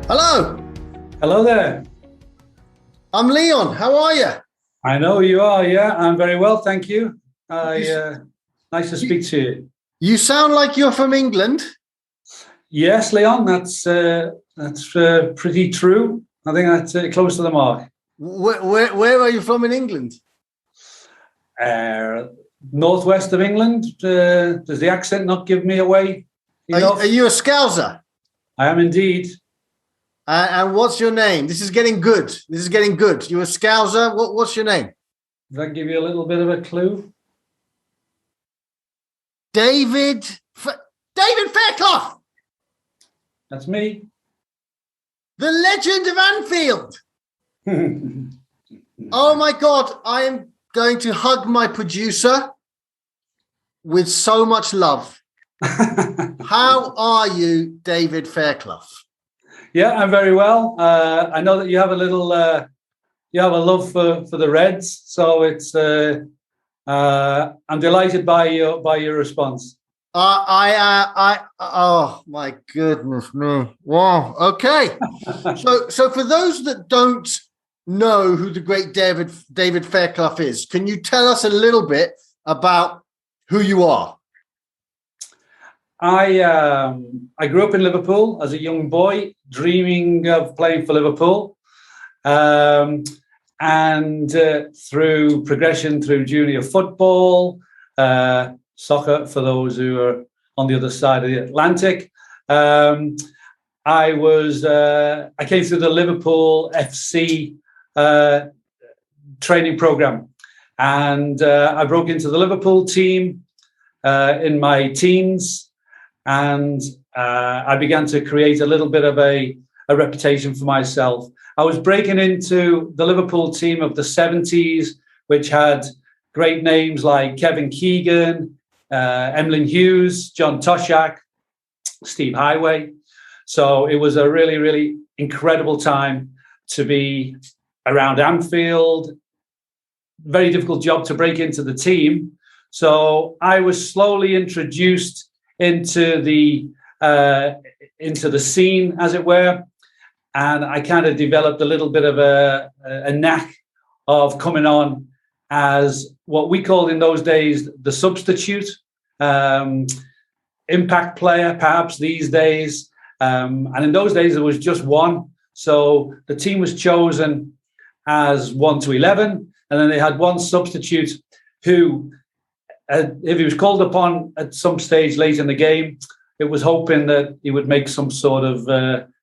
Hello. Hello there. I'm Leon. How are you? I know you are. Yeah, I'm very well, thank you. Nice to speak to you. You sound like you're from England. Yes, Leon, that's pretty true. I think that's close to the mark. Where are you from in England? Northwest of England. Does the accent not give me away? Are you a Scouser? I am indeed. And what's your name? This is getting good. You're a Scouser. What's your name? Does that give you a little bit of a clue? David Fairclough. That's me. The legend of Anfield. Oh my God. I am going to hug my producer with so much love. How are you, David Fairclough? Yeah, I'm very well. I know that you have a little, you have a love for the Reds, so it's. I'm delighted by your response. Oh my goodness me! Wow. Okay. So for those that don't know who the great David Fairclough is, can you tell us a little bit about who you are? I grew up in Liverpool as a young boy, dreaming of playing for Liverpool, and through progression through junior football, soccer for those who are on the other side of the Atlantic. I came through the Liverpool FC training program, and I broke into the Liverpool team in my teens. And I began to create a little bit of a reputation for myself. I was breaking into the Liverpool team of the 70s, which had great names like Kevin Keegan, Emlyn Hughes, John Toshak, Steve Highway. So it was a really, really incredible time to be around Anfield. Very difficult job to break into the team. So I was slowly introduced into the scene, as it were, and I kind of developed a little bit of a knack of coming on as what we called in those days the substitute, impact player, perhaps these days. And in those days, there was just one. So the team was chosen as 1 to 11, and then they had one substitute who, if he was called upon at some stage late in the game, it was hoping that he would make some sort of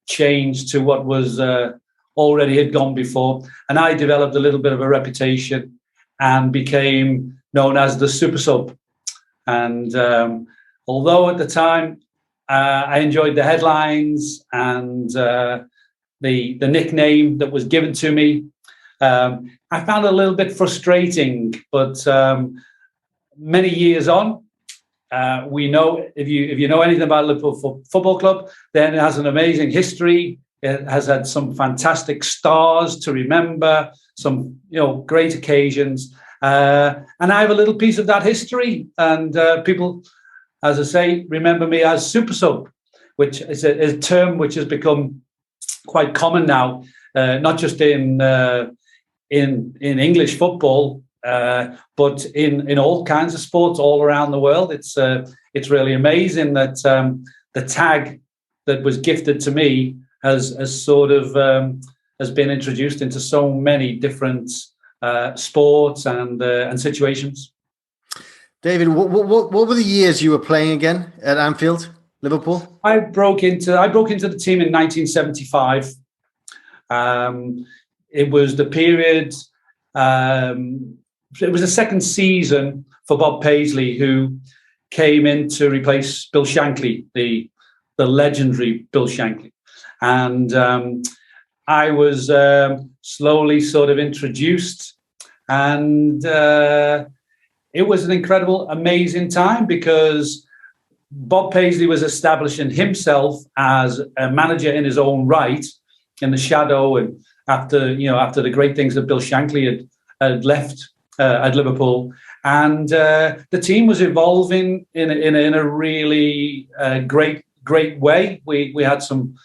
change to what was already had gone before. And I developed a little bit of a reputation and became known as the super sub. And although at the time I enjoyed the headlines and the nickname that was given to me, I found it a little bit frustrating, but many years on, we know if you know anything about Liverpool Football Club, then it has an amazing history. It has had some fantastic stars to remember, some great occasions, and I have a little piece of that history. And people, as I say, remember me as Super Sub, which is a term which has become quite common now, not just in English football. But in all kinds of sports all around the world. It's really amazing that the tag that was gifted to me has been introduced into so many different sports and situations. David, what were the years you were playing again at Anfield, Liverpool? I broke into the team in 1975. It was the period. It was the second season for Bob Paisley, who came in to replace Bill Shankly, the legendary Bill Shankly. And I was slowly sort of introduced, and it was an incredible, amazing time because Bob Paisley was establishing himself as a manager in his own right, in the shadow, and after the great things that Bill Shankly had left at Liverpool, and the team was evolving in a really great way. We had some,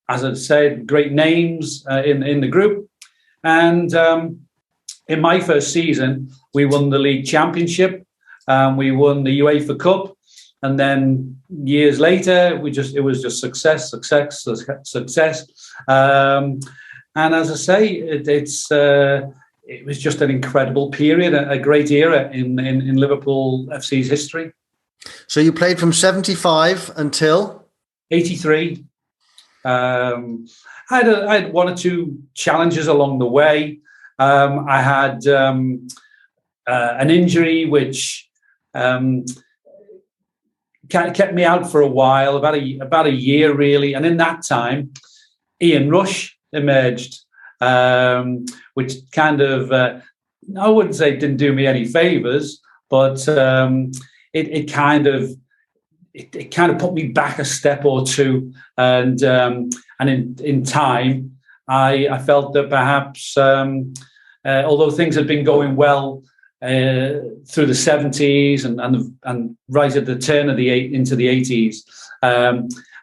as I said, great names in the group, and in my first season, we won the league championship, we won the UEFA Cup. And then years later, it was just success. And as I say, it was just an incredible period, a great era in Liverpool FC's history. So you played from 75 until 83. I had one or two challenges along the way. I had an injury which kept me out for a while, about a year really, and in that time, Ian Rush emerged, which kind of I wouldn't say didn't do me any favors, but it kind of put me back a step or two, and in time, I felt that perhaps although things had been going well through the 70s and right at the turn of into the 80s,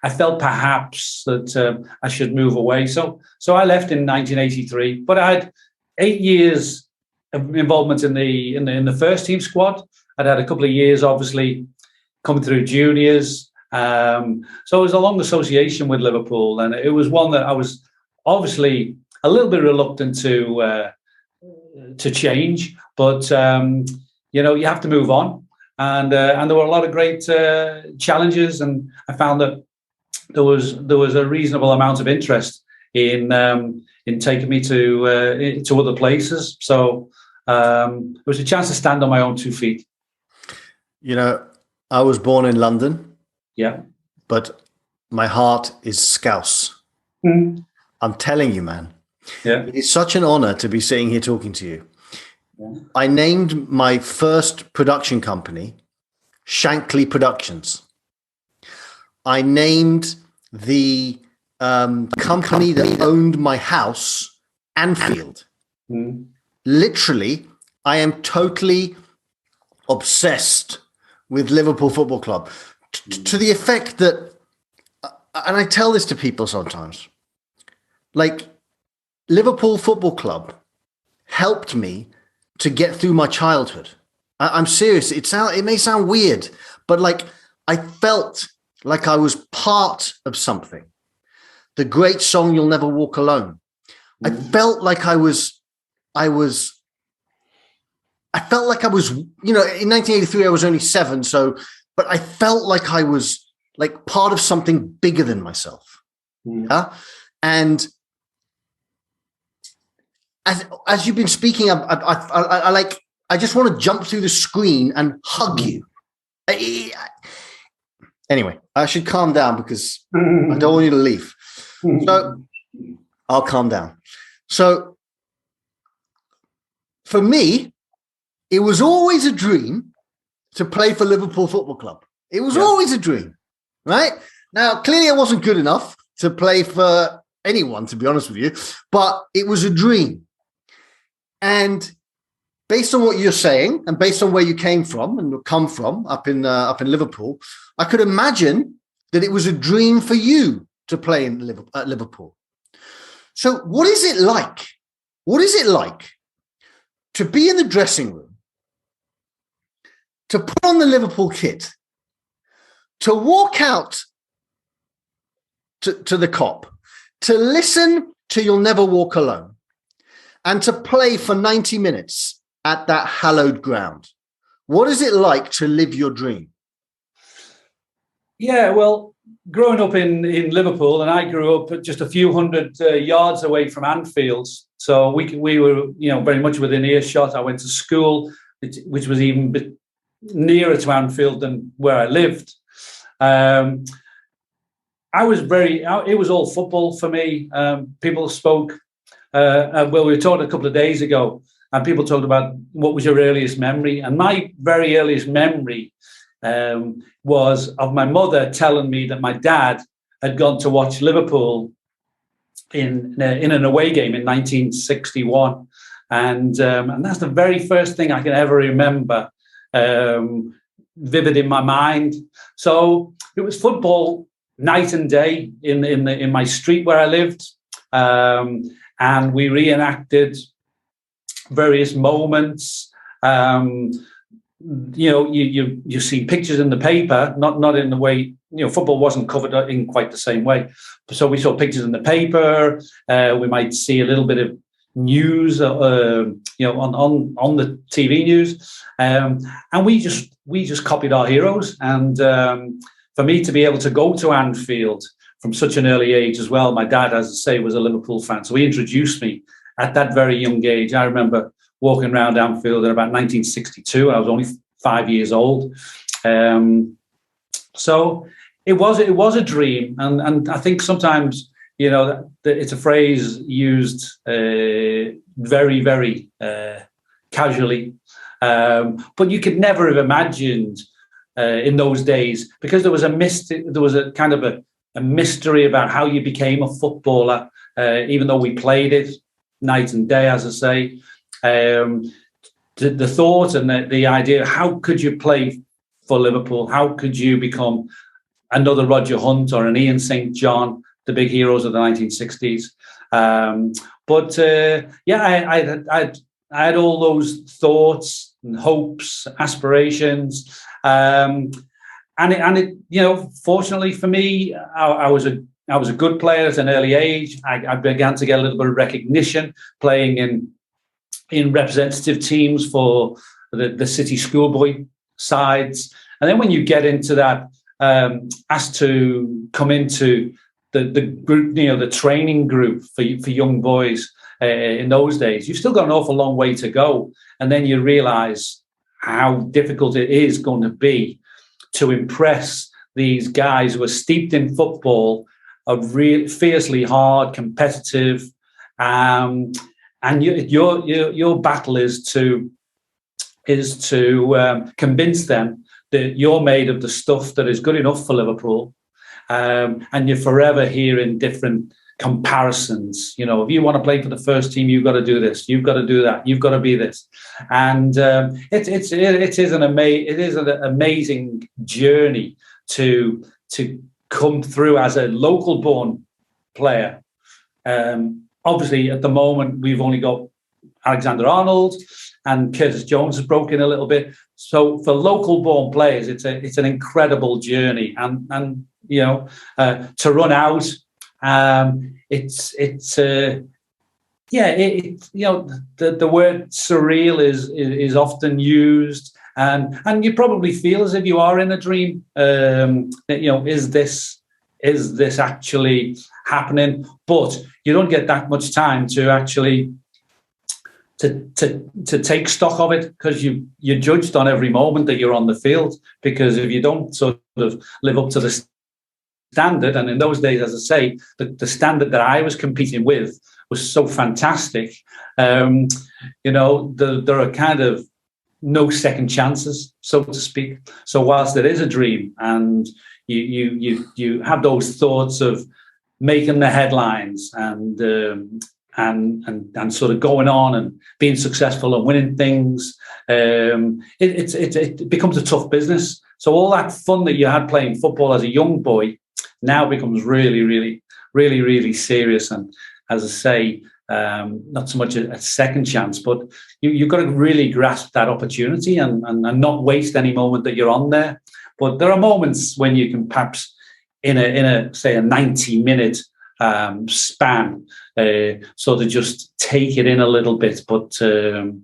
I felt perhaps that I should move away. So I left in 1983. But I had 8 years of involvement in the first team squad. I'd had a couple of years, obviously, coming through juniors. So it was a long association with Liverpool, and it was one that I was obviously a little bit reluctant to change. But you have to move on, and there were a lot of great challenges, and I found that there was a reasonable amount of interest in taking me to other places. So it was a chance to stand on my own 2 feet. I was born in London. Yeah, but my heart is Scouse. Mm. I'm telling you, man. Yeah, it is such an honor to be sitting here talking to you. I named my first production company Shankly Productions. I named the company that owned my house Anfield. Mm. Literally, I am totally obsessed with Liverpool Football Club to the effect that, and I tell this to people sometimes, like Liverpool Football Club helped me to get through my childhood. I'm serious. It may sound weird, but like I felt like I was part of something. The great song "You'll Never Walk Alone." I felt like I was, in 1983 I was only 7, but I felt like I was like part of something bigger than myself. Yeah, and as you've been speaking, I just want to jump through the screen and hug you. Anyway, I should calm down because I don't want you to leave. So I'll calm down. So for me, it was always a dream to play for Liverpool Football Club. It was always a dream, right? Now, clearly I wasn't good enough to play for anyone, to be honest with you, but it was a dream. And based on what you're saying, and based on where you came from and come from up in Liverpool, I could imagine that it was a dream for you to play at Liverpool. So, what is it like? What is it like to be in the dressing room, to put on the Liverpool kit, to walk out to the Kop, to listen to "You'll Never Walk Alone," and to play for 90 minutes at that hallowed ground? What is it like to live your dream? Yeah, well, growing up in Liverpool, and I grew up just a few hundred yards away from Anfield, so we were very much within earshot. I went to school, which was even a bit nearer to Anfield than where I lived. It was all football for me. People spoke. We were talking a couple of days ago, and people talked about what was your earliest memory. And my very earliest memory was of my mother telling me that my dad had gone to watch Liverpool in an away game in 1961. And that's the very first thing I can ever remember vivid in my mind. So it was football night and day in my street where I lived, and we reenacted various moments. You see pictures in the paper, not in the way, football wasn't covered in quite the same way. So we saw pictures in the paper. We might see a little bit of news, on the TV news, and we just copied our heroes. And for me to be able to go to Anfield from such an early age as well, my dad, as I say, was a Liverpool fan, so he introduced me at that very young age. I remember walking around Anfield in about 1962. I was only 5 years old. So it was a dream. And I think sometimes, it's a phrase used very, very casually. But you could never have imagined in those days, because there was a kind of a mystery about how you became a footballer, even though we played it night and day, as I say. The thought and the idea, how could you play for Liverpool? How could you become another Roger Hunt or an Ian St. John, the big heroes of the 1960s? I had all those thoughts and hopes, aspirations, fortunately for me, I was a good player at an early age. I began to get a little bit of recognition playing in representative teams for the city schoolboy sides. And then when you get into that, asked to come into the group, the training group for young boys in those days, you've still got an awful long way to go. And then you realize how difficult it is going to be to impress these guys who are steeped in football, are really fiercely hard, competitive, and your battle is to convince them that you're made of the stuff that is good enough for Liverpool, and you're forever hearing different comparisons. If you want to play for the first team, you've got to do this, you've got to do that, you've got to be this, and it is an amazing journey to come through as a local born player. Obviously, at the moment, we've only got Alexander-Arnold, and Curtis Jones has broken a little bit. So for local born players, it's an incredible journey, and to run out, the word surreal is often used, and you probably feel as if you are in a dream. Is this actually happening? But you don't get that much time to actually to take stock of it, because you're judged on every moment that you're on the field. Because if you don't sort of live up to the standard, and in those days, as I say, the standard that I was competing with was so fantastic. There are kind of no second chances, so to speak. So whilst it is a dream, and you have those thoughts of making the headlines and sort of going on and being successful and winning things, it becomes a tough business. So all that fun that you had playing football as a young boy now becomes really, really, really, really serious. And as I say, not so much a second chance, but you've got to really grasp that opportunity and not waste any moment that you're on there. But there are moments when you can perhaps in a 90-minute span, so to just take it in a little bit. But the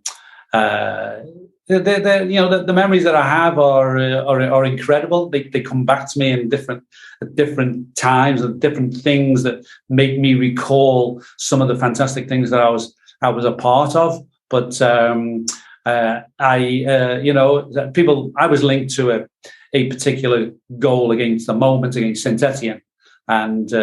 memories that I have are incredible. They come back to me in different times and different things that make me recall some of the fantastic things that I was a part of. But I was linked to a particular goal against Saint-Étienne, and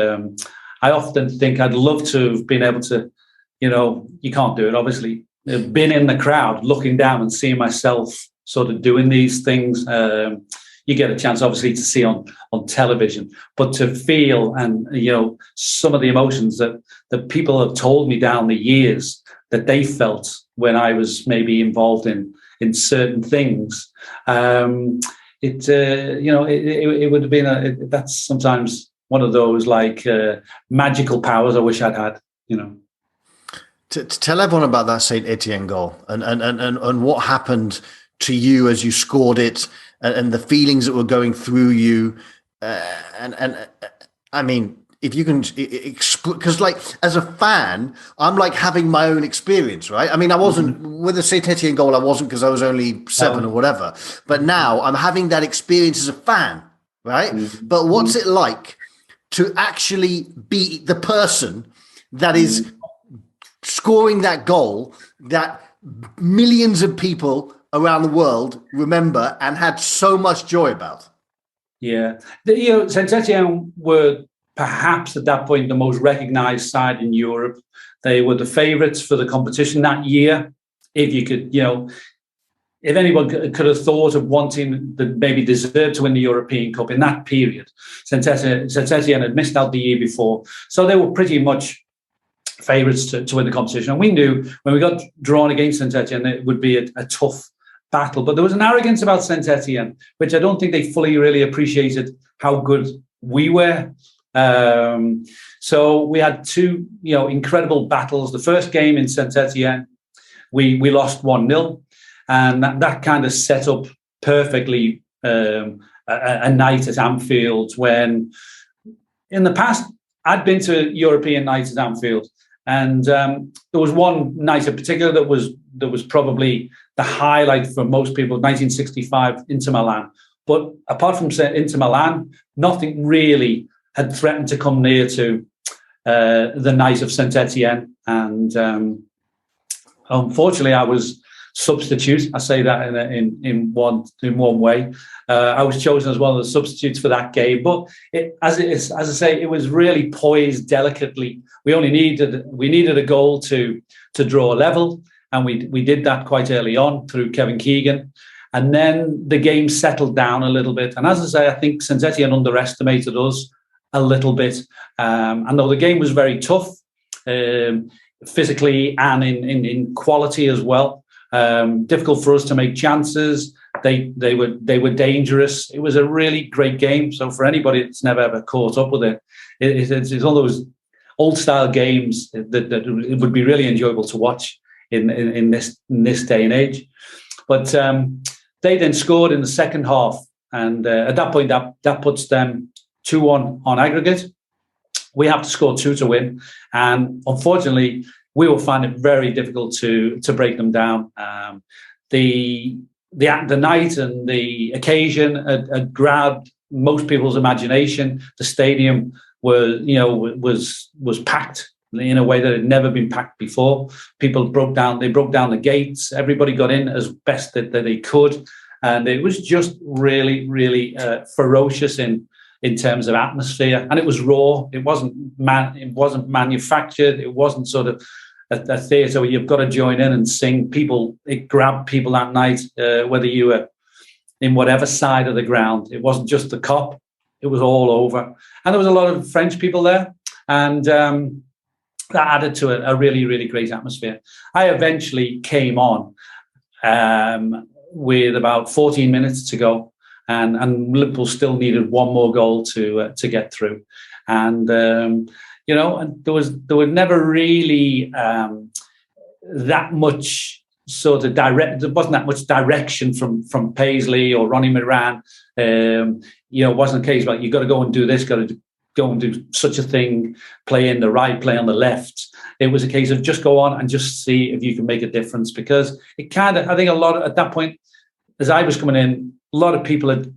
I often think I'd love to have been able to, you can't do it, obviously, been in the crowd looking down and seeing myself sort of doing these things. You get a chance, obviously, to see on television, but to feel and, some of the emotions that people have told me down the years they felt when I was maybe involved in certain things. It would have been that's sometimes one of those like magical powers I wish I'd had. To tell everyone about that Saint-Étienne goal and what happened to you as you scored it, and the feelings that were going through you, I mean, if you can, because like as a fan, I'm like having my own experience, right? I mean, I wasn't with the Saint-Étienne goal. I wasn't, because I was only 7 or whatever. But now I'm having that experience as a fan, right? But what's it like to actually be the person that is scoring that goal that millions of people around the world remember and had so much joy about? Yeah, Saint-Étienne were perhaps at that point the most recognised side in Europe. They were the favourites for the competition that year. If you could, if anyone could have thought of wanting that maybe deserved to win the European Cup in that period, Saint-Étienne had missed out the year before, so they were pretty much favourites to win the competition. And we knew when we got drawn against Saint-Étienne, it would be a tough battle. But there was an arrogance about Saint-Étienne, which I don't think they fully really appreciated how good we were. So we had 2, incredible battles. The first game in Saint-Étienne, we lost 1-0, and that kind of set up perfectly a night at Anfield, when in the past I'd been to European nights at Anfield, and there was one night in particular that was probably the highlight for most people, 1965 Inter Milan. But apart from Inter Milan, nothing really had threatened to come near to the night of Saint-Étienne. And unfortunately, I was substitute. I say that in one way. I was chosen as one of the substitutes for that game. But as I say, it was really poised delicately. We needed a goal to draw a level, and we did that quite early on through Kevin Keegan. And then the game settled down a little bit. And as I say, I think Saint-Étienne underestimated us a little bit. And though the game was very tough, physically and in quality as well, difficult for us to make chances. They were dangerous. It was a really great game. So for anybody that's never ever caught up with it's one of those old style games that it would be really enjoyable to watch in this day and age. But they then scored in the second half, and at that point that puts them 2-1 on aggregate. We have to score 2 to win, and unfortunately, we will find it very difficult to break them down. The night and the occasion had grabbed most people's imagination. The stadium was packed in a way that had never been packed before. People broke down the gates. Everybody got in as best that they could, and it was just really, really ferocious in terms of atmosphere. And it was raw. It wasn't manufactured. It wasn't sort of a theatre where you've got to join in and sing. It grabbed people that night, whether you were in whatever side of the ground. It wasn't just the Kop. It was all over. And there was a lot of French people there. And that added to a really, really great atmosphere. I eventually came on with about 14 minutes to go. And Liverpool still needed one more goal to get through. And and there was never really that much sort of there wasn't that much direction from Paisley or Ronnie Moran. It wasn't a case like you got to go and do this, got to go and do such a thing, play in the right, play on the left. It was a case of just go on and just see if you can make a difference, because it kind of, I think a lot at that point, as I was coming in, a lot of people had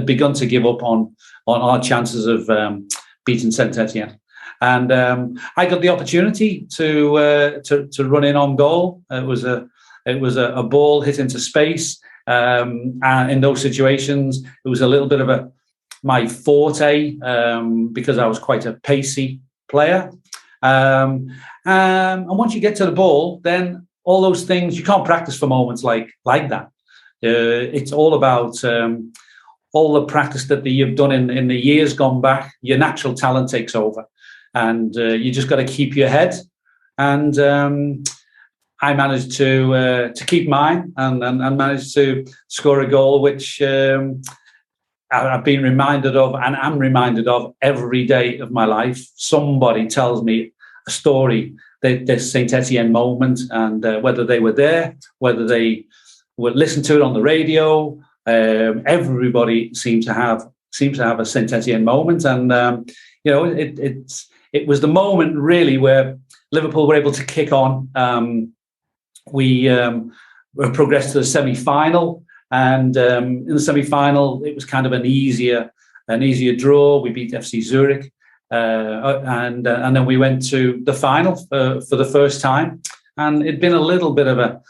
begun to give up on our chances of beating Saint-Étienne. And I got the opportunity to run in on goal. It was a ball hit into space. And in those situations, it was a little bit of my forte because I was quite a pacey player. And once you get to the ball, then all those things, you can't practice for moments like that. It's all about all the practice that you've done in the years gone back. Your natural talent takes over, and you just got to keep your head and I managed to keep mine and managed to score a goal, which I've been reminded of and am reminded of every day of my life. Somebody tells me a story, the Saint-Étienne moment, and whether they were there, whether they would listen to it on the radio, everybody seems to have a Saint-Étienne moment, and it was the moment really where Liverpool were able to kick on. We progressed to the semi-final, and in the semi-final, it was kind of an easier draw. We beat FC Zurich, and then we went to the final for the first time. And it'd been a little bit of a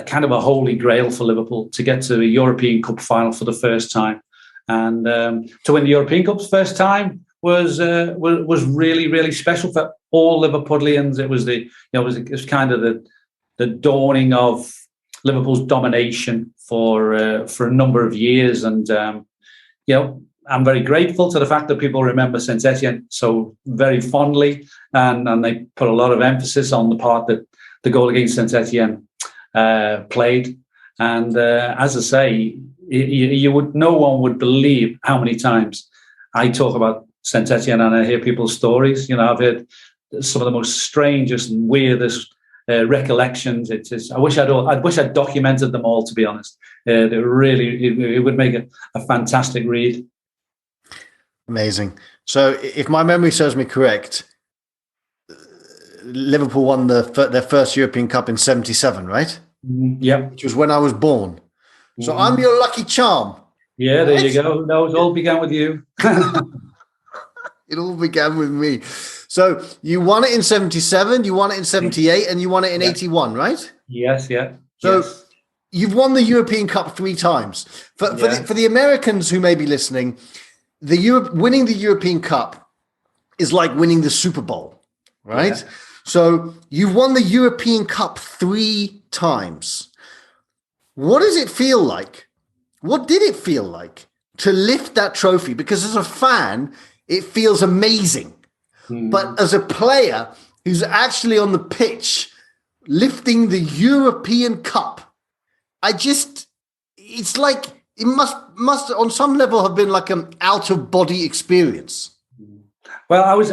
kind of a holy grail for Liverpool to get to the European Cup final for the first time, and to win the European Cup first time was really, really special for all Liverpudlians. It was it was kind of the dawning of Liverpool's domination for a number of years, and I'm very grateful to the fact that people remember Saint-Étienne so very fondly, and they put a lot of emphasis on the part that the goal against Saint-Étienne played. And as I say, no one would believe how many times I talk about Saint-Étienne and I hear people's stories. I've heard some of the most strangest and weirdest recollections. I wish I'd documented them all, to be honest. It would make a fantastic read. Amazing. So if my memory serves me correct, Liverpool won their first European Cup in '77, right? Yeah. Which was when I was born. So I'm your lucky charm. Yeah, there you go. No, it all began with you. It all began with me. So you won it in '77, you won it in '78, and you won it in '81, right? Yes, yeah. So you've won the European Cup 3 times. For the Americans who may be listening, winning the European Cup is like winning the Super Bowl, right? Yeah. So you've won the European Cup 3 times. What does it feel like? What did it feel like to lift that trophy? Because as a fan, it feels amazing. But as a player who's actually on the pitch lifting the European Cup, it's like it must on some level have been like an out of body experience. Well, I was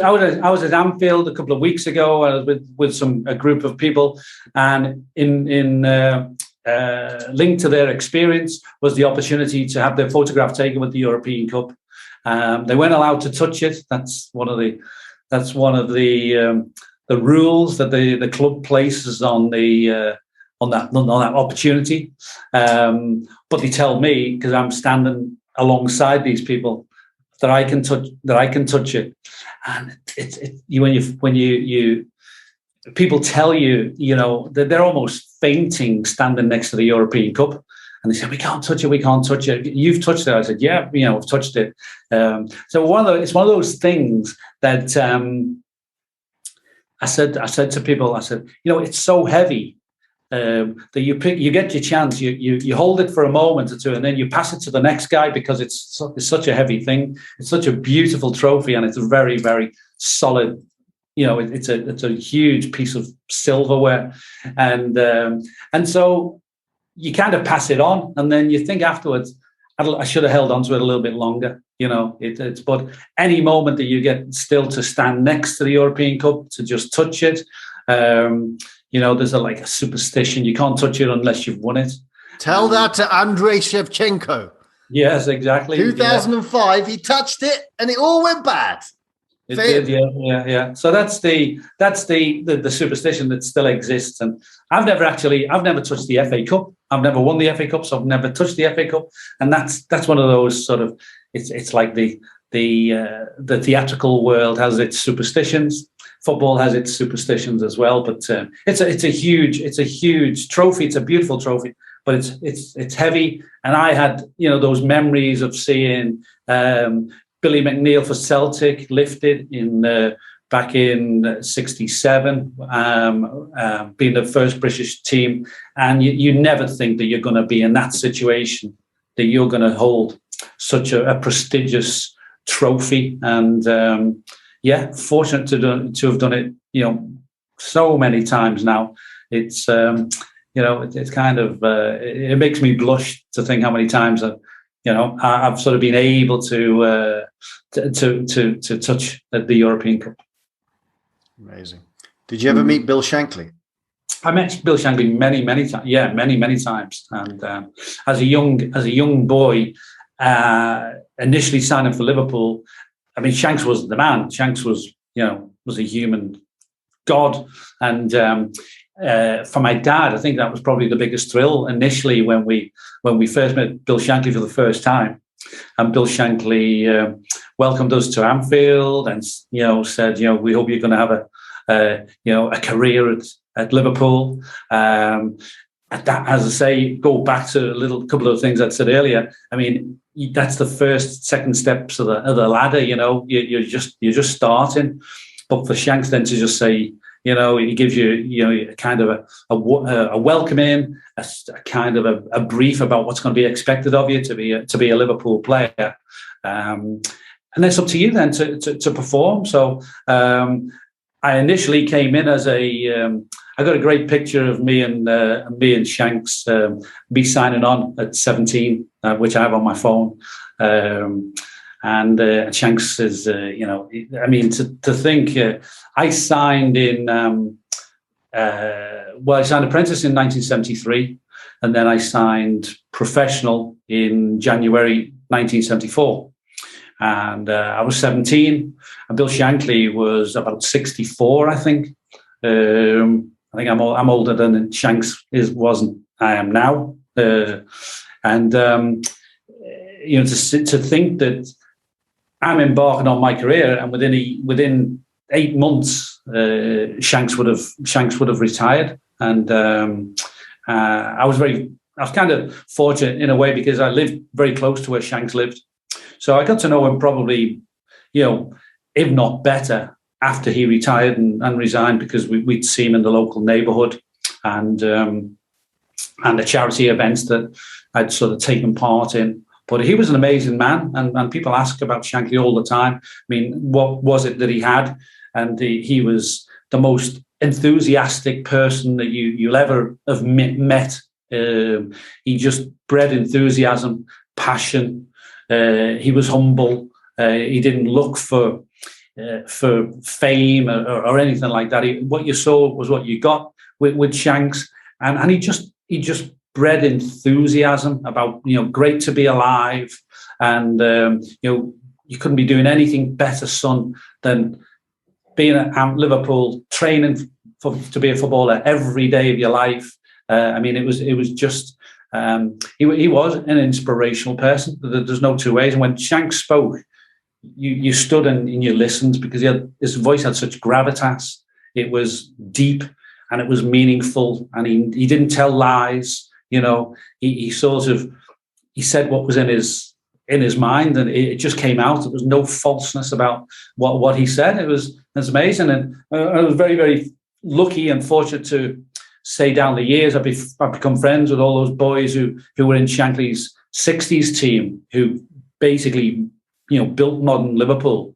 at Anfield a couple of weeks ago. I was with a group of people, and in linked to their experience was the opportunity to have their photograph taken with the European Cup. They weren't allowed to touch it. That's one of the rules that the club places on that opportunity. But they tell me, because I'm standing alongside these people, that I can touch it. And when you people tell you, that they're almost fainting standing next to the European Cup. And they said, we can't touch it. You've touched it. I said, yeah, I've touched it. So it's one of those things that I said to people, it's so heavy that you get your chance, you hold it for a moment or two, and then you pass it to the next guy, because it's such a heavy thing. It's such a beautiful trophy, and it's a very, very solid. It's a huge piece of silverware, and so you kind of pass it on, and then you think afterwards, I should have held on to it a little bit longer. But any moment that you get still to stand next to the European Cup, to just touch it, there's a superstition. You can't touch it unless you've won it. Tell that to Andrei Shevchenko. Yes, exactly. 2005, He touched it, and it all went bad. It did, yeah. So that's the superstition that still exists. And I've never touched the FA Cup. I've never won the FA Cup, so I've never touched the FA Cup. And that's one of those sort of, it's like the theatrical world has its superstitions. Football has its superstitions as well. But it's a huge trophy. It's a beautiful trophy, but it's heavy. And I had those memories of seeing Billy McNeil for Celtic lifted back in '67, being the first British team, and you never think that you're going to be in that situation, that you're going to hold such a prestigious trophy. And fortunate to have done it, so many times now. It's it's kind of it makes me blush to think how many times I've sort of been able to touch at the European Cup. Amazing. Did you ever meet Bill Shankly? I met Bill Shankly many times. Yeah, many times. And as a young boy, initially signing for Liverpool, I mean, Shanks was the man. Shanks was a human god. And for my dad, I think that was probably the biggest thrill initially when we first met Bill Shankly for the first time. And Bill Shankly welcomed us to Anfield and said, we hope you're going to have a career at Liverpool. That, as I say, go back to a couple of things I said earlier. I mean, that's the second steps of the ladder. You're just starting. But for Shanks then to just say, he gives you, kind of a welcome in, a kind of a brief about what's going to be expected of you to be a Liverpool player, and it's up to you then to perform. So I initially came in as I got a great picture of me and Shanks, me signing on at 17, which I have on my phone. And Shanks is, I mean, to think, I signed I signed apprentice in 1973, and then I signed professional in January 1974. And I was 17, and Bill Shankly was about 64, I think. I think I'm older than Shanks I am now. And to think that I'm embarking on my career, and within 8 months, Shanks would have retired, and I was kind of fortunate in a way because I lived very close to where Shanks lived, so I got to know him probably, if not better, after he retired and resigned, because we'd see him in the local neighbourhood and the charity events that I'd sort of taken part in. But he was an amazing man, and people ask about Shankly all the time. I mean, what was it that he had? And he was the most enthusiastic person that you'll ever have met. He just bred enthusiasm, passion. He was humble. He didn't look for fame or anything like that. What you saw was what you got with Shanks, and he just bred enthusiasm about, great to be alive, and you couldn't be doing anything better, son, than being at Liverpool, training to be a footballer every day of your life. I mean, it was just he was an inspirational person. There's no two ways. And when Shanks spoke, you stood and you listened, because his voice had such gravitas. It was deep and it was meaningful, and he didn't tell lies. He said what was in his mind, and it just came out. There was no falseness about what he said. It was amazing, and I was very, very lucky and fortunate to say down the years I've become friends with all those boys who were in Shankly's 60s team, who basically built modern Liverpool.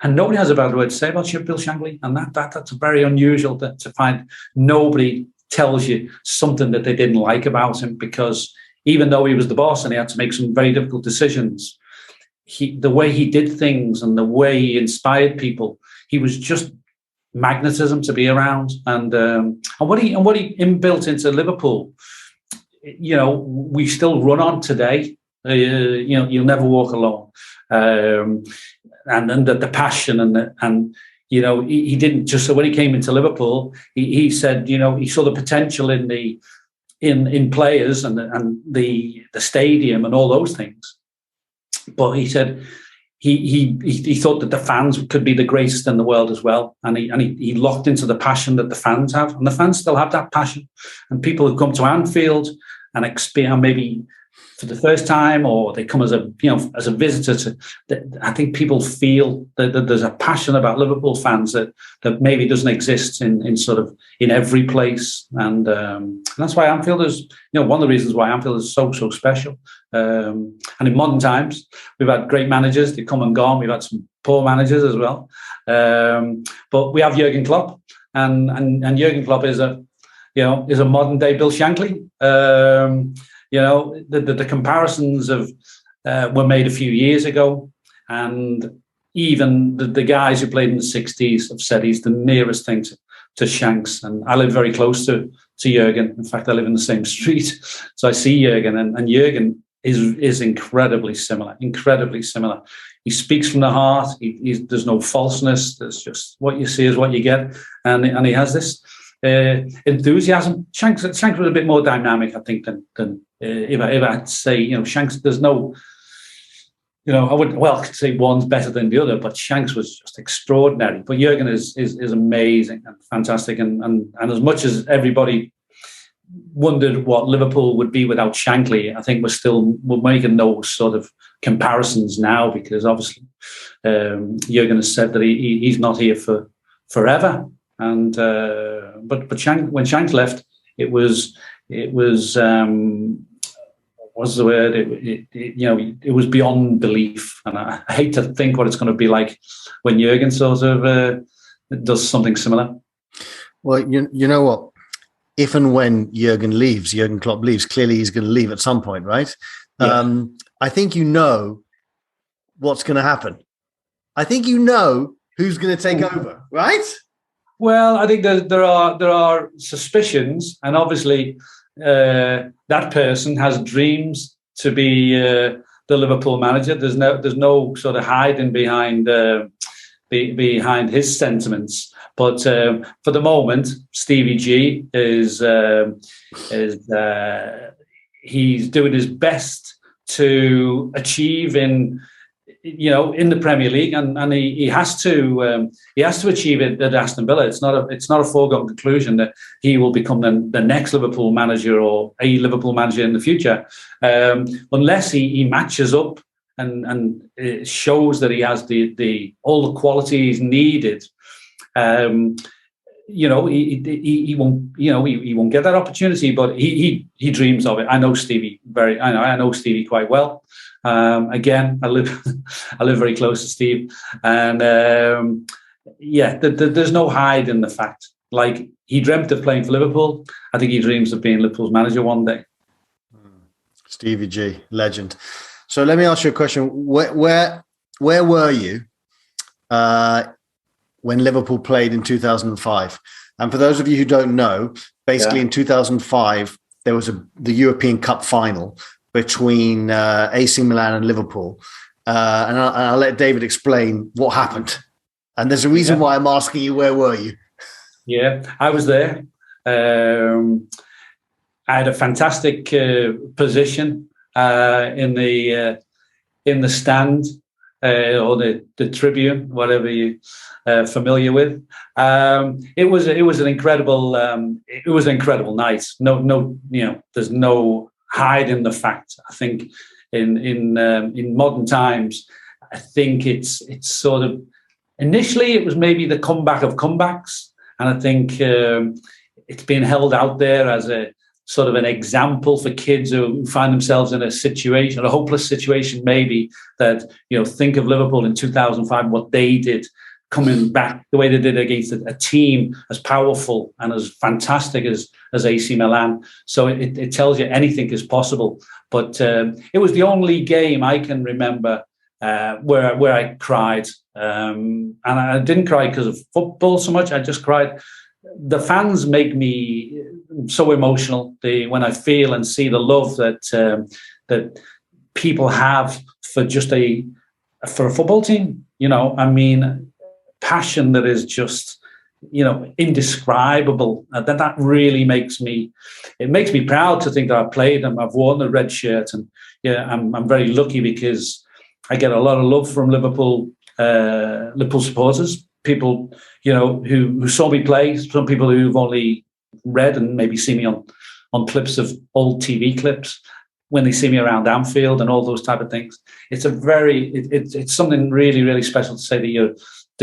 And nobody has a bad word to say about Bill Shankly, and that's very unusual to find. Nobody tells you something that they didn't like about him, because even though he was the boss and he had to make some very difficult decisions, the way he did things and the way he inspired people, he was just magnetism to be around. And what he inbuilt into Liverpool, we still run on today. You'll never walk alone, and the passion and he didn't just. So when he came into Liverpool, he said, he saw the potential in players and the stadium and all those things. But he said he thought that the fans could be the greatest in the world as well, and he locked into the passion that the fans have, and the fans still have that passion. And people who come to Anfield and experience maybe for the first time, or they come as a visitor I think people feel that there's a passion about Liverpool fans that maybe doesn't exist in every place, and that's why Anfield is one of the reasons why Anfield is so special. And in modern times, we've had great managers, they've come and gone. We've had some poor managers as well. But we have Jurgen Klopp, and Jurgen Klopp is a modern day Bill Shankly. The comparisons were made a few years ago, and even the guys who played in the 60s have said he's the nearest thing to Shanks. And I live very close to Jurgen. In fact, I live in the same street, so I see Jurgen, and Jurgen is incredibly similar. He speaks from the heart. There's no falseness. There's just what you see is what you get, and he has this enthusiasm. Shanks was a bit more dynamic, I think, than if I had to say, Shanks. There's no, I could say one's better than the other, but Shanks was just extraordinary. But Jurgen is amazing and fantastic, and as much as everybody wondered what Liverpool would be without Shankly, I think we're making those sort of comparisons now, because obviously Jurgen has said that he's not here for forever, and when Shanks left, it was what's the word? It was beyond belief, and I hate to think what it's going to be like when Jurgen sort of does something similar. Well, you know what? If and when Jurgen Klopp leaves, clearly he's going to leave at some point, right? Yeah. I think you know what's going to happen. I think you know who's going to take over, right? Well, I think there are suspicions, and obviously that person has dreams to be the Liverpool manager. There's no sort of hiding behind his sentiments. But for the moment, Stevie G is he's doing his best to achieve in the Premier League, and he has to achieve it at Aston Villa. It's not a foregone conclusion that he will become the next Liverpool manager or a Liverpool manager in the future, unless he matches up and it shows that he has all the qualities needed. He won't get that opportunity, but he dreams of it. I know Stevie quite well. Again, I live very close to Steve, and there's no hide in the fact. Like, he dreamt of playing for Liverpool. I think he dreams of being Liverpool's manager one day. Stevie G, legend. So let me ask you a question. Where were you when Liverpool played in 2005? And for those of you who don't know, basically in 2005, there was the European Cup final between AC Milan and Liverpool. And I'll let David explain what happened. And there's a reason why I'm asking you, where were you? Yeah, I was there. I had a fantastic position in the stand or the tribune, whatever you familiar with. It was an incredible night. No, there's no hide in the fact. I think in modern times, I think it's sort of, initially it was maybe the comeback of comebacks, and I think it's been held out there as a sort of an example for kids who find themselves in a hopeless situation, maybe, that, think of Liverpool in 2005, what they did, coming back the way they did against a team as powerful and as fantastic as AC Milan. So it tells you anything is possible. But it was the only game I can remember where I cried. And I didn't cry because of football so much. I just cried. The fans make me so emotional. When I feel and see the love that people have for for a football team, passion that is just, indescribable. That really makes me proud to think that I've played and I've worn the red shirt. And I'm very lucky because I get a lot of love from Liverpool supporters, people, who saw me play, some people who've only read and maybe see me on clips of old TV clips, when they see me around Anfield and all those type of things. It's it's something really, really special to say that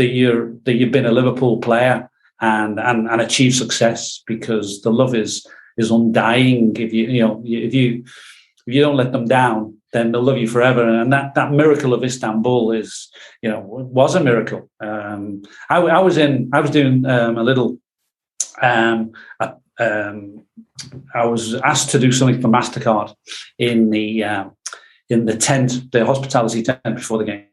you've been a Liverpool player and achieved success, because the love is undying. If you don't let them down, then they'll love you forever. And that miracle of Istanbul is, was a miracle. I was doing a little. I was asked to do something for MasterCard in the tent, the hospitality tent before the game.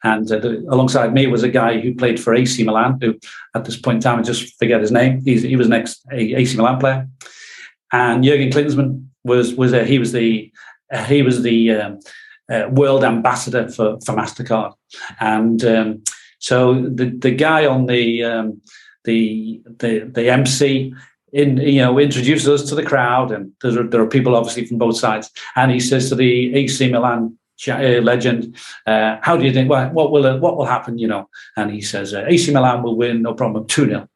And alongside me was a guy who played for AC Milan, who at this point in time I just forget his name. He was an AC Milan player, and Jurgen Klinsmann was the world ambassador for MasterCard, and so the guy on the MC introduces us to the crowd, and there are people obviously from both sides, and he says to the AC Milan legend, how do you think, what will happen, and he says AC Milan will win, no problem, 2-0.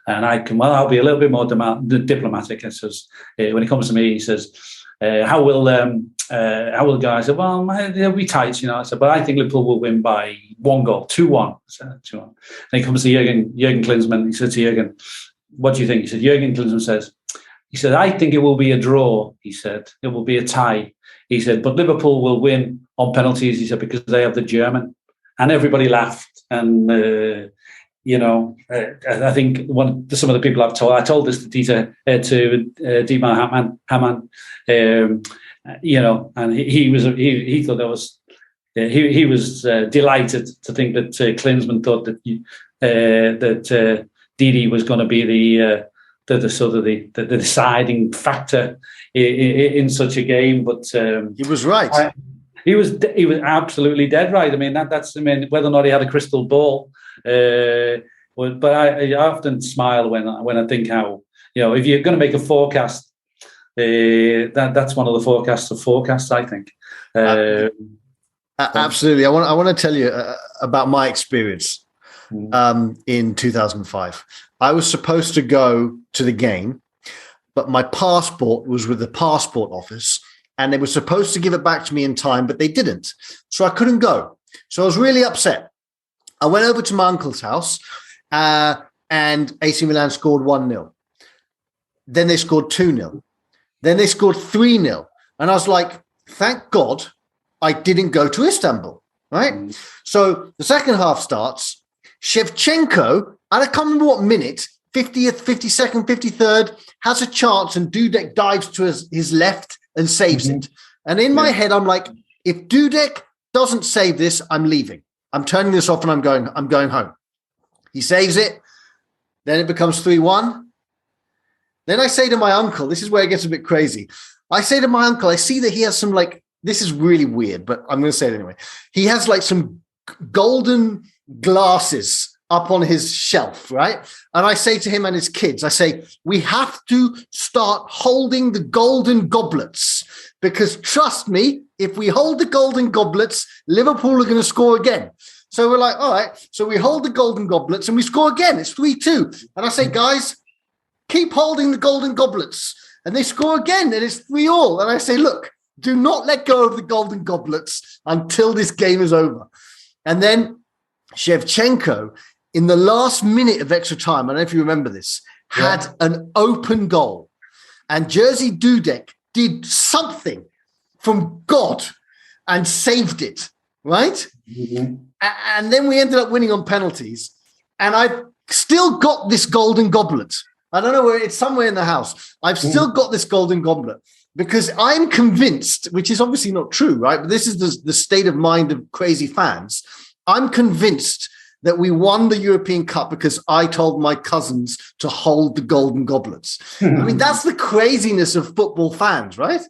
And I'll be a little bit more diplomatic. And says, when it comes to me, he says, how will the guy? I said, well, they'll be tight, I said, but I think Liverpool will win by 1 goal, 2-1. I said, 2-1. And he comes to Jurgen Klinsmann. He said to Jurgen, what do you think? He said, Jurgen Klinsmann says, I think it will be a draw. He said, it will be a tie. He said, but Liverpool will win on penalties. He said, because they have the German. And everybody laughed. And, I think some of the people I told this to Dietmar Hamann, and he thought that was, he was delighted to think that Klinsmann thought that Didi was going to be the sort of the deciding factor in such a game, but he was right. He was absolutely dead right. I mean, whether or not he had a crystal ball, but I often smile when I think how, if you're going to make a forecast, that's one of the forecasts of forecasts, I think. Absolutely. I want to tell you about my experience in 2005. I was supposed to go to the game, but my passport was with the passport office, and they were supposed to give it back to me in time, but they didn't. So I couldn't go. So I was really upset. I went over to my uncle's house, and AC Milan scored 1-0. Then they scored 2-0. Then they scored 3-0. And I was like, thank God I didn't go to Istanbul, right? So the second half starts. Shevchenko, and I can't remember what minute, 50th, 52nd, 53rd, has a chance, and Dudek dives to his left and saves it. And in my head, I'm like, if Dudek doesn't save this, I'm leaving. I'm turning this off and I'm going home. He saves it. Then it becomes 3-1. Then I say to my uncle, this is where it gets a bit crazy. I say to my uncle, I see that he has some, this is really weird, but I'm going to say it anyway. He has some golden glasses up on his shelf, right? And I say to him and his kids, I say, we have to start holding the golden goblets, because trust me, if we hold the golden goblets, Liverpool are going to score again. So we're like, all right. So we hold the golden goblets and we score again. It's 3-2. And I say, guys, keep holding the golden goblets. And they score again, and it's 3-3. And I say, look, do not let go of the golden goblets until this game is over. And then Shevchenko, in the last minute of extra time, I don't know if you remember this, had an open goal. And Jerzy Dudek did something from God and saved it, right? Mm-hmm. And then we ended up winning on penalties. And I've still got this golden goblet. I don't know where, it's somewhere in the house. I've still got this golden goblet because I'm convinced, which is obviously not true, right? But this is the state of mind of crazy fans. I'm convinced that we won the European Cup because I told my cousins to hold the golden goblets. I mean, that's the craziness of football fans, right?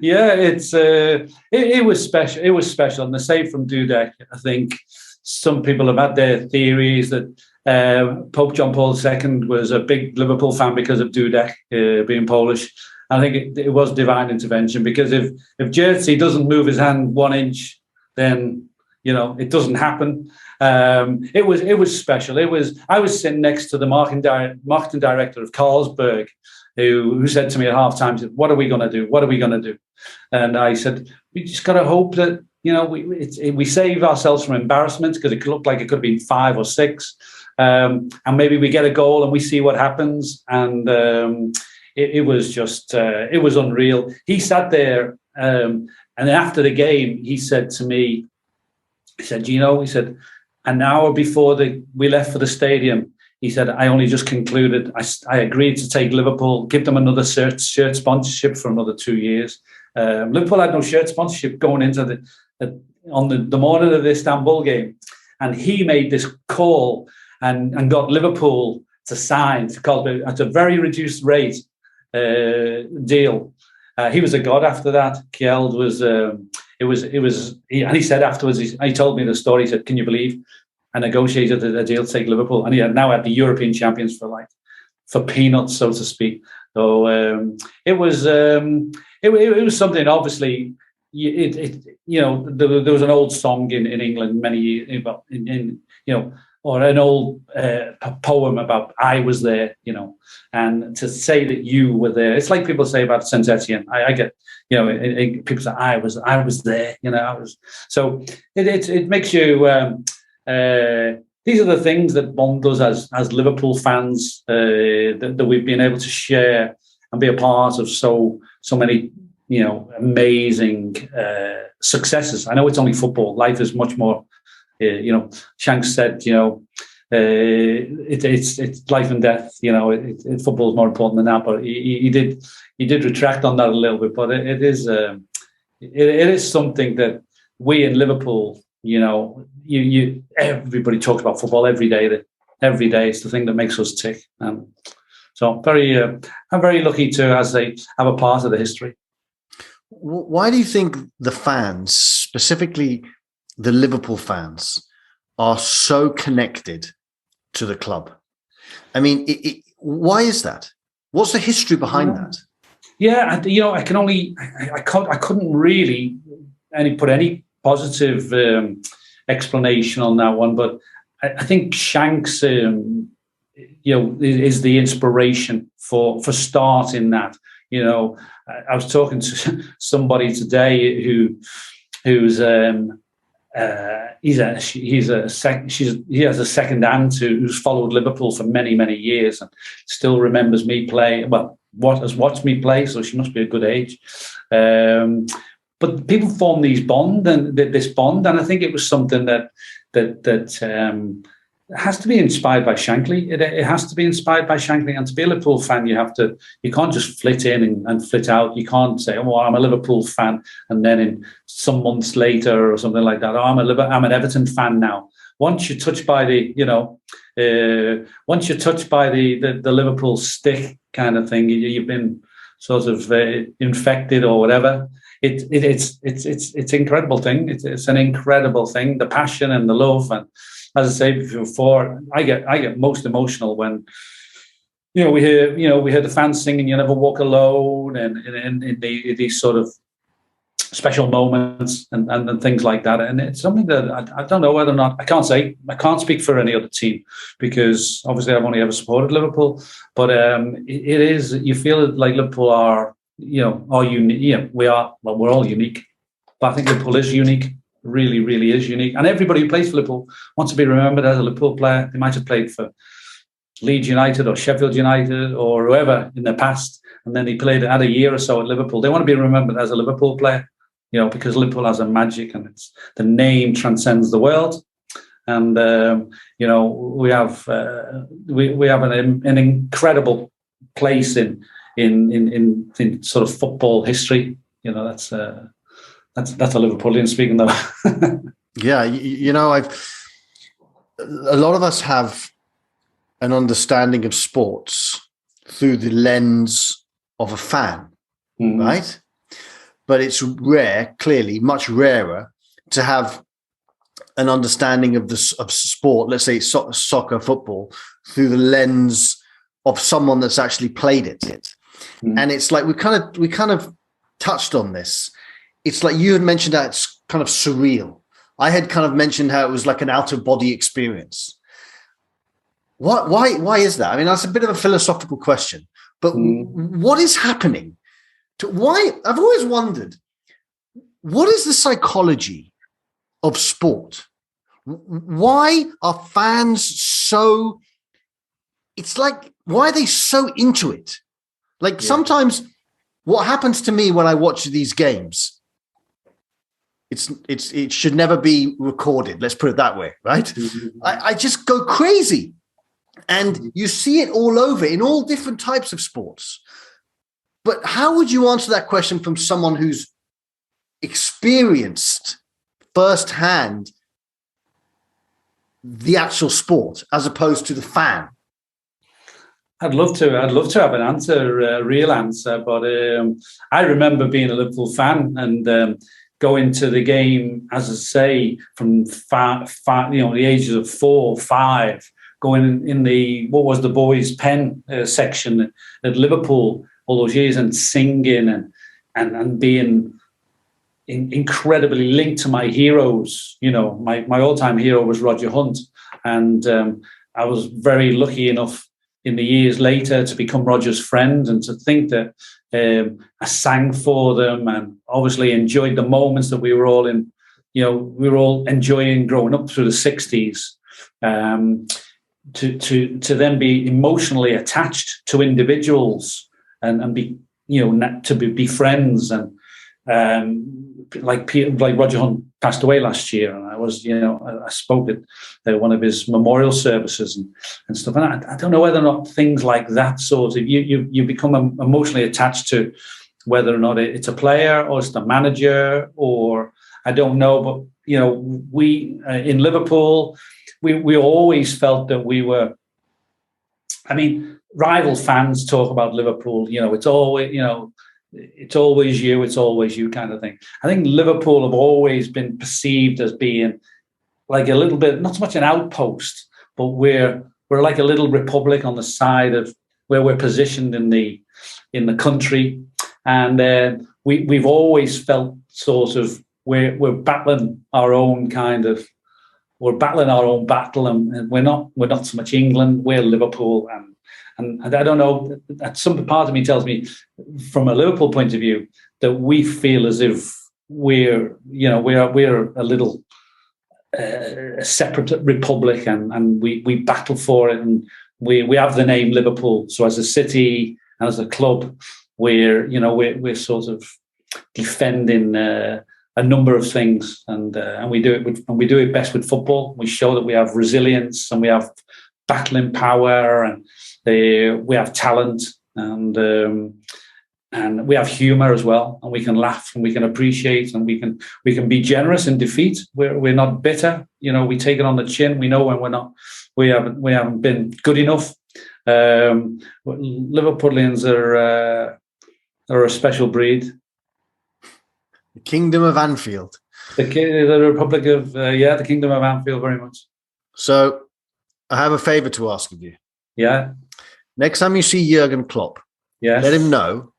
Yeah, it was special. It was special. And the save from Dudek, I think some people have had their theories that Pope John Paul II was a big Liverpool fan because of Dudek being Polish. I think it was divine intervention, because if Jerzy doesn't move his hand 1 inch, then it doesn't happen. It was special. I was sitting next to the marketing director of Carlsberg, who said to me at halftime, "What are we going to do? What are we going to do?" And I said, "We just got to hope that we save ourselves from embarrassment, because it looked like it could have been 5 or 6, and maybe we get a goal and we see what happens." And it was just it was unreal. He sat there And then after the game, he said to me, he said, he said, an hour before we left for the stadium, he said, I only just concluded, I agreed to take Liverpool, give them another shirt sponsorship for another 2 years. Liverpool had no shirt sponsorship going into on the morning of the Istanbul game. And he made this call and got Liverpool to sign at a very reduced rate deal. He was a god after that. Kjeld was, and he said afterwards, he told me the story. He said, can you believe I negotiated a deal to take Liverpool? And he had now had the European champions for peanuts, so to speak. So it was something, obviously, there was an old song in England many years, or an old poem about I was there, and to say that you were there, it's like people say about Saint-Étienne. I get, people say I was there, so it makes you. These are the things that bond us as Liverpool fans that we've been able to share and be a part of so many amazing successes. I know it's only football. Life is much more. Shanks said, it's life and death. Football is more important than that. But he did retract on that a little bit. But it is something that we in Liverpool, everybody talks about football every day. Every day it's the thing that makes us tick. So I'm very lucky to, as I have a part of the history. Why do you think the fans, specifically the Liverpool fans, are so connected to the club? I mean, why is that? What's the history behind that? Yeah, I couldn't really put any positive explanation on that one, but I think Shanks, is the inspiration for starting that. I was talking to somebody today who's he has a second aunt who's followed Liverpool for many years and still remembers me play. Well, has watched me play, so she must be a good age. But people form this bond, and I think it was something that has to be inspired by Shankly. It has to be inspired by Shankly, and to be a Liverpool fan, you can't just flit in and flit out. You can't say, "Oh, I'm a Liverpool fan," and then in some months later or something like that, "Oh, I'm an Everton fan now." Once you're touched by the Liverpool stick kind of thing, you've been sort of infected or whatever. It's an incredible thing. It's an incredible thing. The passion and the love, and as I say before, I get most emotional when we hear the fans singing "You Never Walk Alone" and in these sort of special moments and things like that. And it's something that I don't know whether or not I can't speak for any other team, because obviously I've only ever supported Liverpool. But it is, you feel like Liverpool are unique. We're all unique, but I think Liverpool is unique. Really, really is unique. And everybody who plays for Liverpool wants to be remembered as a Liverpool player. They might have played for Leeds United or Sheffield United or whoever in the past, and then they had a year or so at Liverpool. They want to be remembered as a Liverpool player, because Liverpool has a magic, and the name transcends the world. And we have an incredible place in sort of football history. That's a Liverpoolian speaking, though. Yeah, a lot of us have an understanding of sports through the lens of a fan, right? But it's clearly much rarer, to have an understanding of sport, let's say soccer, football, through the lens of someone that's actually played it. And it's like we kind of touched on this. It's like you had mentioned that it's kind of surreal. I had kind of mentioned how it was like an out-of-body experience. Why is that? I mean, that's a bit of a philosophical question, but what is happening? I've always wondered, what is the psychology of sport? Why are fans so? It's like, why are they so into it? Like sometimes what happens to me when I watch these games, it should never be recorded. Let's put it that way, right? Mm-hmm. I just go crazy. And you see it all over in all different types of sports. But how would you answer that question from someone who's experienced firsthand the actual sport as opposed to the fan? I'd love to have an answer, a real answer. But I remember being a Liverpool fan and going to the game, as I say, from the ages of 4, 5, going in the what was the boys' pen section at Liverpool all those years and singing and being incredibly linked to my heroes. You know, my all-time hero was Roger Hunt, and I was very lucky enough in the years later to become Roger's friend and to think that I sang for them and obviously enjoyed the moments that we were all in. You know, we were all enjoying growing up through the 60s. To then be emotionally attached to individuals and be, you know, to be friends and like Roger Hunt passed away last year, and I was, you know, I spoke at one of his memorial services and stuff. And I don't know whether or not things like that sort of you become emotionally attached to, whether or not it's a player or it's the manager, or I don't know. But you know, we in Liverpool, we always felt that we were. I mean, rival fans talk about Liverpool. You know, it's always, you know, it's always you kind of thing. I think Liverpool have always been perceived as being like a little bit, not so much an outpost, but we're like a little republic on the side of where we're positioned in the country, and we've always felt sort of we're battling our own battle, and we're not so much England, we're Liverpool, and I don't know, some part of me tells me from a Liverpool point of view that we feel as if we're a little separate republic, and we battle for it, and we have the name Liverpool. So as a city and as a club, we're sort of defending a number of things, and we do it best with football. We show that we have resilience and we have battling power, and we have talent, and we have humour as well, and we can laugh and we can appreciate, and we can be generous in defeat. We're not bitter. You know, we take it on the chin. We know when we haven't been good enough. Liverpoolians are a special breed. The Kingdom of Anfield. The Republic of the Kingdom of Anfield, very much. So, I have a favour to ask of you. Yeah. Next time you see Jurgen Klopp, let him know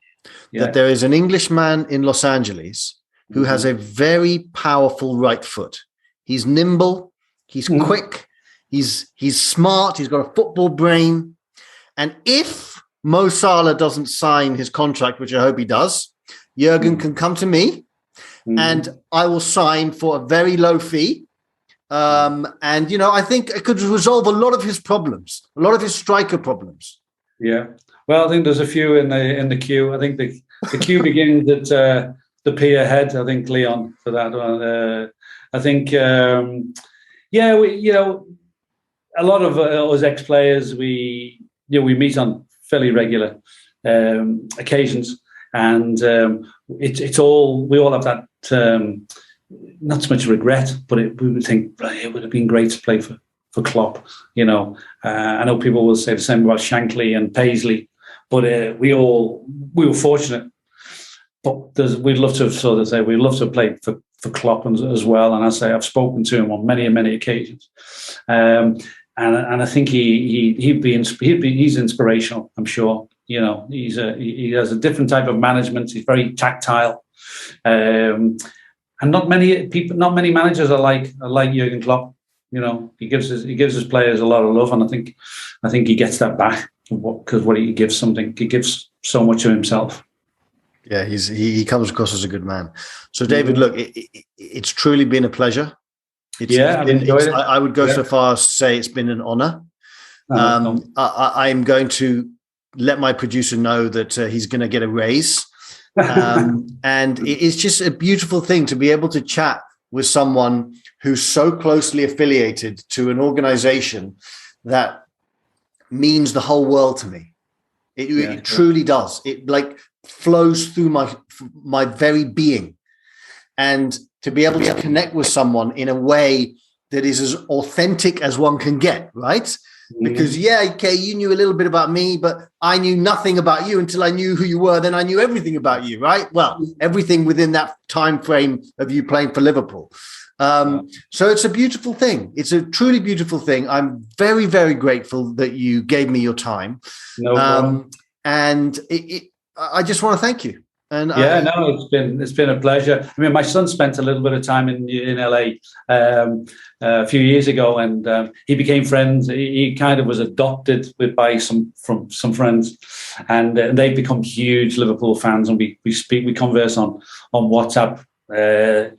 that there is an Englishman in Los Angeles who has a very powerful right foot. He's nimble, he's quick, he's smart, he's got a football brain. And if Mo Salah doesn't sign his contract, which I hope he does, Jurgen can come to me and I will sign for a very low fee. And, you know, I think it could resolve a lot of his problems, a lot of his striker problems. Yeah. Well, I think there's a few in the queue. I think the queue begins at the P ahead. I think Leon for that one. I think, a lot of us ex-players, we meet on fairly regular occasions, and it's all, we all have that. Not so much regret, but we would think it would have been great to play for Klopp. You know, I know people will say the same about Shankly and Paisley, but we were fortunate. But we'd love to have played for Klopp as well. And I say I've spoken to him on many and many occasions, and I think he's inspirational. I'm sure. You know, he has a different type of management. He's very tactile. And not many managers are like Jurgen Klopp. You know, he gives his players a lot of love, and I think he gets that back because what he gives he gives so much of himself. Yeah, he comes across as a good man. So, David, look, it's truly been a pleasure. I would go so far as to say it's been an honour. I'm going to let my producer know that he's going to get a raise. And it's just a beautiful thing to be able to chat with someone who's so closely affiliated to an organization that means the whole world to me. It truly does. It like flows through my very being. And to be able to connect with someone in a way that is as authentic as one can get, right? Because you knew a little bit about me, but I knew nothing about you until I knew who you were. Then I knew everything about you, right? Well, everything within that time frame of you playing for Liverpool. So it's a beautiful thing. It's a truly beautiful thing. I'm very, very grateful that you gave me your time. No problem. And I just want to thank you. And it's been a pleasure. I mean, my son spent a little bit of time in LA a few years ago, and he became friends. He kind of was adopted by some friends, and they've become huge Liverpool fans. And we converse on WhatsApp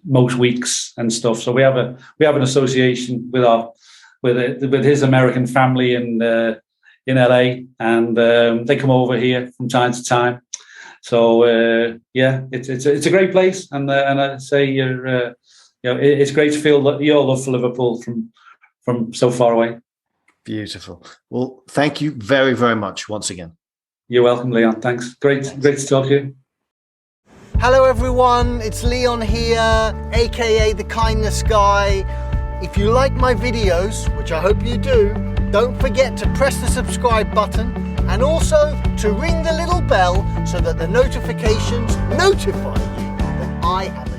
most weeks and stuff. So we have an association with his American family in LA, and they come over here from time to time. So it's a great place, and I say it's great to feel your love for Liverpool from so far away. Beautiful. Well, thank you very, very much once again. You're welcome, Leon. Thanks. Great to talk to you. Hello, everyone. It's Leon here, aka the Kindness Guy. If you like my videos, which I hope you do, don't forget to press the subscribe button and also to ring the little bell so that the notifications notify you that I have